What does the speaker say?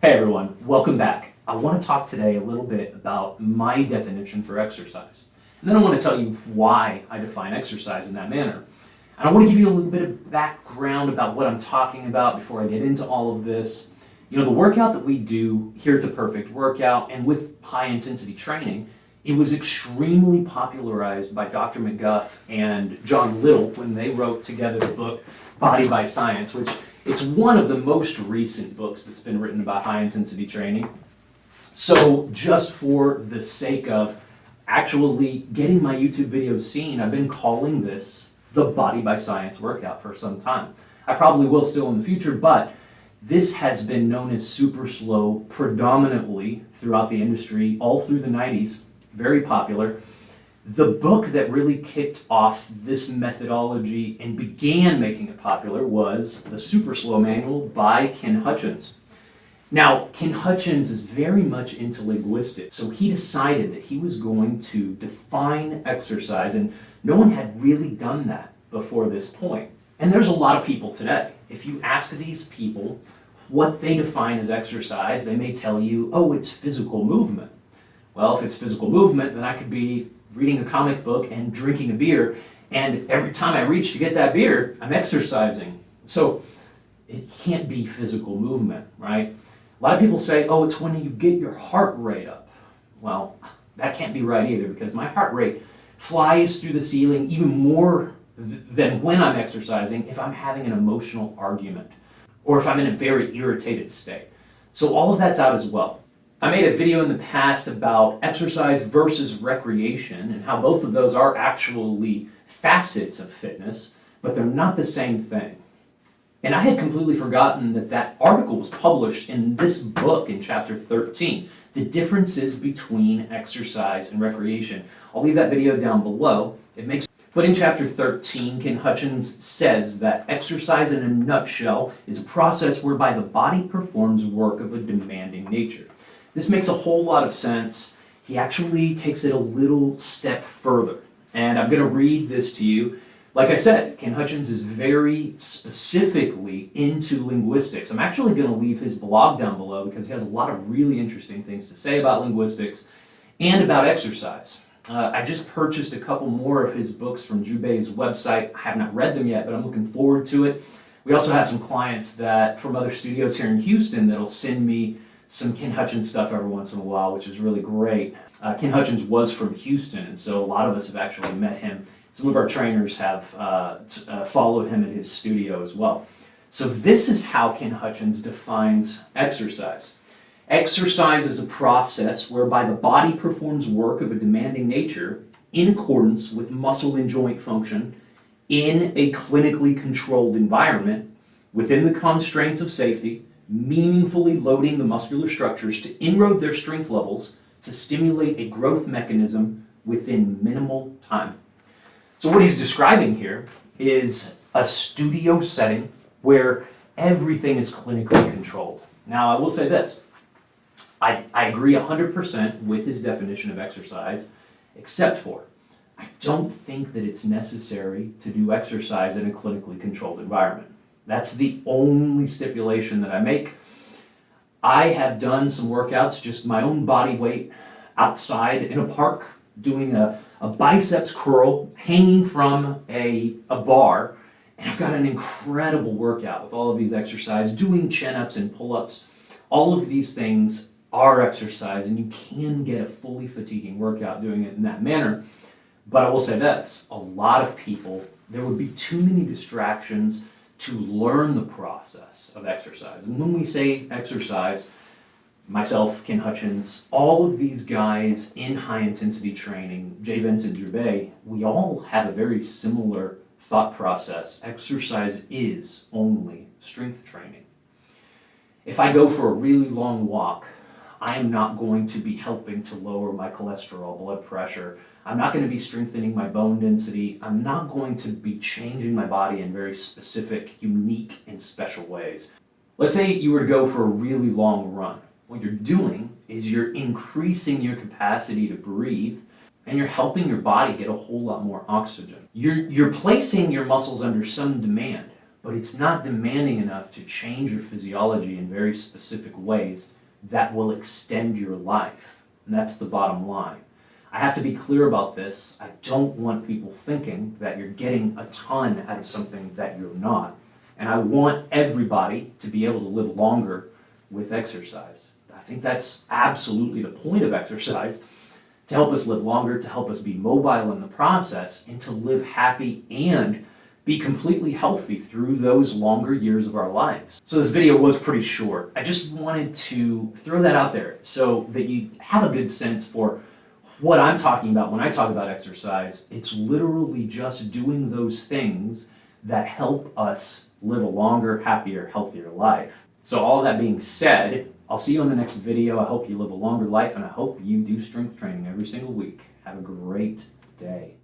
Hey everyone, welcome back. I want to talk today a little bit about my definition for exercise. And then I want to tell you why I define exercise in that manner. And I want to give you a little bit of background about what I'm talking about before I get into all of this. You know, the workout that we do here at The Perfect Workout and with high intensity training, it was extremely popularized by Dr. McGuff and John Little when they wrote together the book Body by Science, which it's one of the most recent books that's been written about high intensity training. So just for the sake of actually getting my YouTube videos seen, I've been calling this the Body by Science workout for some time. I probably will still in the future, but this has been known as super slow predominantly throughout the industry, all through the 90s, very popular. The book that really kicked off this methodology and began making it popular was the Super Slow Manual by Ken Hutchins. Now, Ken Hutchins is very much into linguistics, so he decided that he was going to define exercise, and no one had really done that before this point. And there's a lot of people today. If you ask these people what they define as exercise, they may tell you, oh, it's physical movement. Well, if it's physical movement, then I could be reading a comic book and drinking a beer, and every time I reach to get that beer, I'm exercising. So it can't be physical movement, right? A lot of people say, oh, it's when you get your heart rate up. Well, that can't be right either, because my heart rate flies through the ceiling even more than when I'm exercising if I'm having an emotional argument or if I'm in a very irritated state. So all of that's out as well. I made a video in the past about exercise versus recreation and how both of those are actually facets of fitness, but they're not the same thing. And I had completely forgotten that that article was published in this book in chapter 13, the differences between exercise and recreation. I'll leave that video down below. But in chapter 13, Ken Hutchins says that exercise in a nutshell is a process whereby the body performs work of a demanding nature. This makes a whole lot of sense. He actually takes it a little step further. And I'm going to read this to you. Like I said, Ken Hutchins is very specifically into linguistics. I'm actually going to leave his blog down below because he has a lot of really interesting things to say about linguistics and about exercise. I just purchased a couple more of his books from Jubei's website. I have not read them yet, but I'm looking forward to it. We also have some clients that from other studios here in Houston that'll send me some Ken Hutchins stuff every once in a while, which is really great. Ken Hutchins was from Houston, and so a lot of us have actually met him. Some of our trainers have followed him at his studio as well. So this is how Ken Hutchins defines exercise. Exercise is a process whereby the body performs work of a demanding nature in accordance with muscle and joint function in a clinically controlled environment within the constraints of safety, meaningfully loading the muscular structures to inroad their strength levels to stimulate a growth mechanism within minimal time. So what he's describing here is a studio setting where everything is clinically controlled. Now, I will say this. I agree 100% with his definition of exercise, except for I don't think that it's necessary to do exercise in a clinically controlled environment. That's the only stipulation that I make. I have done some workouts, just my own body weight, outside in a park, doing a biceps curl hanging from a bar, and I've got an incredible workout with all of these exercises, doing chin-ups and pull-ups. All of these things are exercise, and you can get a fully fatiguing workout doing it in that manner. But I will say this, a lot of people, there would be too many distractions to learn the process of exercise. And when we say exercise, myself, Ken Hutchins, all of these guys in high intensity training, Jay Vincent, Jubei, we all have a very similar thought process. Exercise is only strength training. If I go for a really long walk, I am not going to be helping to lower my cholesterol, blood pressure. I'm not going to be strengthening my bone density. I'm not going to be changing my body in very specific, unique, and special ways. Let's say you were to go for a really long run. What you're doing is you're increasing your capacity to breathe, and you're helping your body get a whole lot more oxygen. You're placing your muscles under some demand. but it's not demanding enough to change your physiology in very specific ways that will extend your life. And that's the bottom line. I have to be clear about this. I don't want people thinking that you're getting a ton out of something that you're not. And I want everybody to be able to live longer with exercise. I think that's absolutely the point of exercise, to help us live longer, to help us be mobile in the process, and to live happy and be completely healthy through those longer years of our lives. So this video was pretty short. I just wanted to throw that out there so that you have a good sense for what I'm talking about when I talk about exercise. It's literally just doing those things that help us live a longer, happier, healthier life. So all that being said, I'll see you in the next video. I hope you live a longer life, and I hope you do strength training every single week. Have a great day.